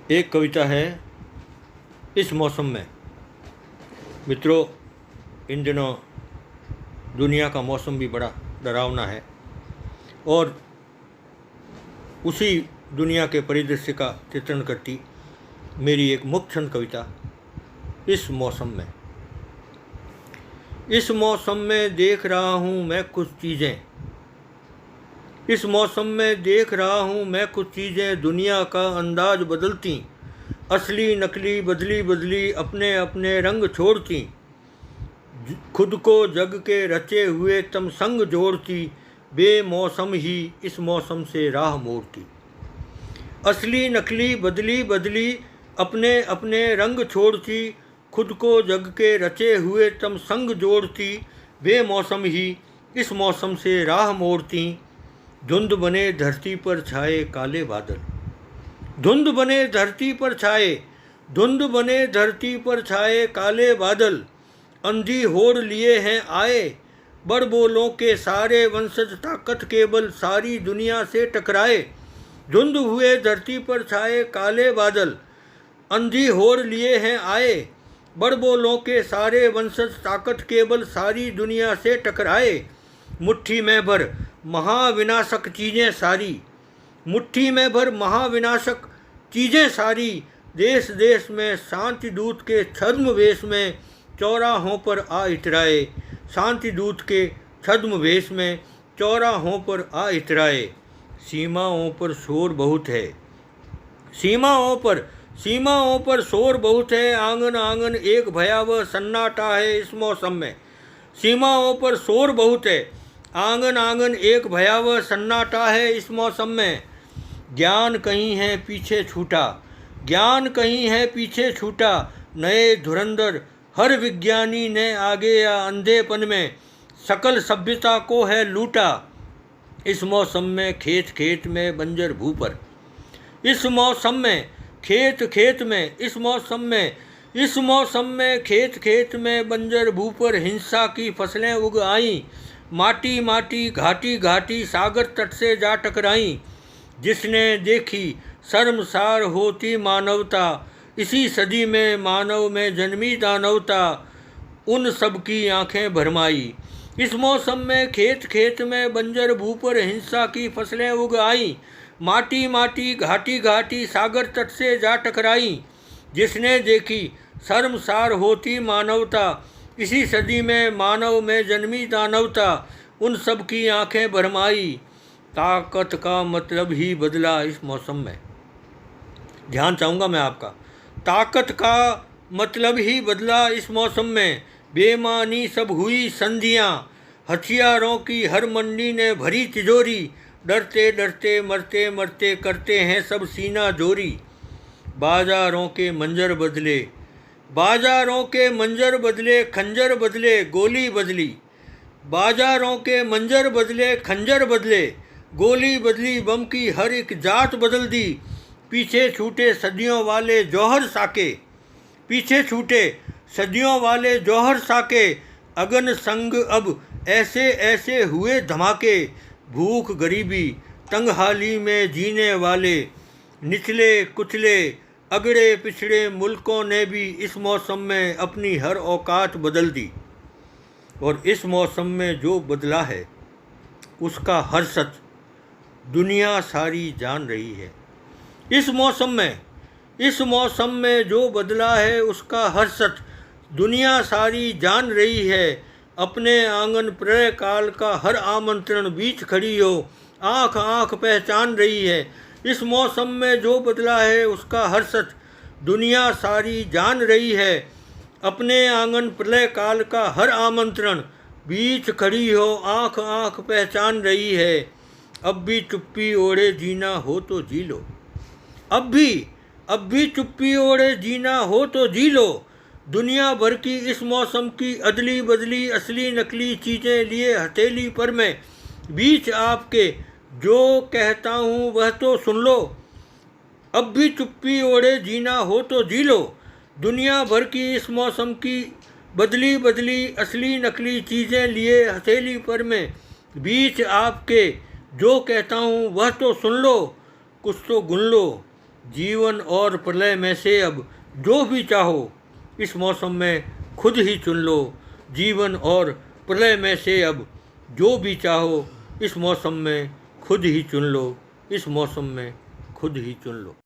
एक कविता है इस मौसम में। मित्रों, इन दिनों दुनिया का मौसम भी बड़ा डरावना है और उसी दुनिया के परिदृश्य का चित्रण करती मेरी एक मुख्य छंद कविता इस मौसम में। इस मौसम में देख रहा हूँ मैं कुछ चीज़ें, इस मौसम में देख रहा हूँ मैं कुछ चीज़ें, दुनिया का अंदाज बदलती, असली नकली बदली बदली अपने अपने रंग छोड़ती, खुद को जग के रचे हुए तम संग जोड़ती, बेमौसम ही इस मौसम से राह मोड़ती। असली नकली बदली बदली अपने अपने रंग छोड़ती, खुद को जग के रचे हुए तम संग जोड़ती, बेमौसम ही इस मौसम से राह मोड़ती। धुंध बने धरती पर छाए काले बादल, धुंध बने धरती पर छाए, धुंध बने धरती पर छाए काले बादल, अंधी होड़ लिए हैं आए, बड़ बोलों के सारे वंशज ताकत केवल सारी दुनिया से टकराए। धुंध हुए धरती पर छाए काले बादल, अंधी होड़ लिए हैं आए, बड़ बोलों के सारे वंशज ताकत केवल सारी दुनिया से टकराए। मुट्ठी में भर महाविनाशक चीज़ें सारी, मुट्ठी में भर महाविनाशक चीज़ें सारी, देश देश में शांति दूत के छद्म वेश में चौराहों पर आ इतराए, शांति दूत के छद्म वेश में चौराहों पर आ इतराए। सीमाओं पर शोर बहुत है, सीमाओं पर शोर बहुत है, आंगन आंगन एक भयावह सन्नाटा है इस मौसम में। सीमाओं पर शोर बहुत है, आंगन आंगन एक भयावह सन्नाटा है इस मौसम में। ज्ञान कहीं है पीछे छूटा, ज्ञान कहीं है पीछे छूटा, नए धुरंधर हर विज्ञानी ने आगे या अंधेपन में सकल सभ्यता को है लूटा। इस मौसम में खेत खेत में बंजर भू पर, इस मौसम में खेत खेत में, इस मौसम में, इस मौसम में खेत खेत में बंजर भू पर हिंसा की फसलें उग आईं, माटी माटी घाटी घाटी सागर तट से जा टकराईं। जिसने देखी शर्मसार होती मानवता, इसी सदी में मानव में जन्मी दानवता, उन सब की आंखें भरमाई। इस मौसम में खेत खेत में बंजर भू पर हिंसा की फसलें उग आईं, माटी माटी घाटी घाटी सागर तट से जा टकराईं। जिसने देखी शर्मसार होती मानवता, इसी सदी में मानव में जन्मी दानवता, उन सब की आंखें भरमाई। ताकत का मतलब ही बदला इस मौसम में। ध्यान चाहूँगा मैं आपका। ताकत का मतलब ही बदला इस मौसम में। बेमानी सब हुई संधियाँ, हथियारों की हर मंडी ने भरी तिजोरी, डरते डरते मरते मरते करते हैं सब सीना जोरी। बाजारों के मंजर बदले, बाजारों के मंजर बदले, खंजर बदले गोली बदली, बाजारों के मंजर बदले खंजर बदले, गोली बदली, बम की हर एक जात बदल दी। पीछे छूटे सदियों वाले जौहर साके, पीछे छूटे सदियों वाले जौहर साके, अगन संग अब ऐसे ऐसे हुए धमाके। भूख गरीबी तंगहाली में जीने वाले, निचले कुचले अगड़े पिछड़े मुल्कों ने भी इस मौसम में अपनी हर औकात बदल दी। और इस मौसम में जो बदला है उसका हर सच दुनिया सारी जान रही है। इस मौसम में जो बदला है उसका हर सच दुनिया सारी जान रही है। अपने आंगन प्रलय काल का हर आमंत्रण बीच खड़ी हो, आँख आँख पहचान रही है। इस मौसम में जो बदला है उसका हर सच दुनिया सारी जान रही है। अपने आंगन प्रलय काल का हर आमंत्रण बीच खड़ी हो, आँख आँख पहचान रही है। अब भी चुप्पी ओढ़े जीना हो तो जी लो, अब भी चुप्पी ओढ़े जीना हो तो जी लो। दुनिया भर की इस मौसम की अदली बदली असली नकली चीज़ें लिए हथेली पर मैं, बीच आपके जो कहता हूँ वह तो सुन लो। अब भी चुप्पी ओढ़े जीना हो तो जी लो। दुनिया भर की इस मौसम की बदली बदली असली नकली चीज़ें लिए हथेली पर मैं, बीच आपके जो कहता हूँ वह तो सुन लो। कुछ तो गुन लो, जीवन और प्रलय में से अब जो भी चाहो इस मौसम में खुद ही चुन लो। जीवन और प्रलय में से अब जो भी चाहो इस मौसम में खुद ही चुन लो। इस मौसम में खुद ही चुन लो।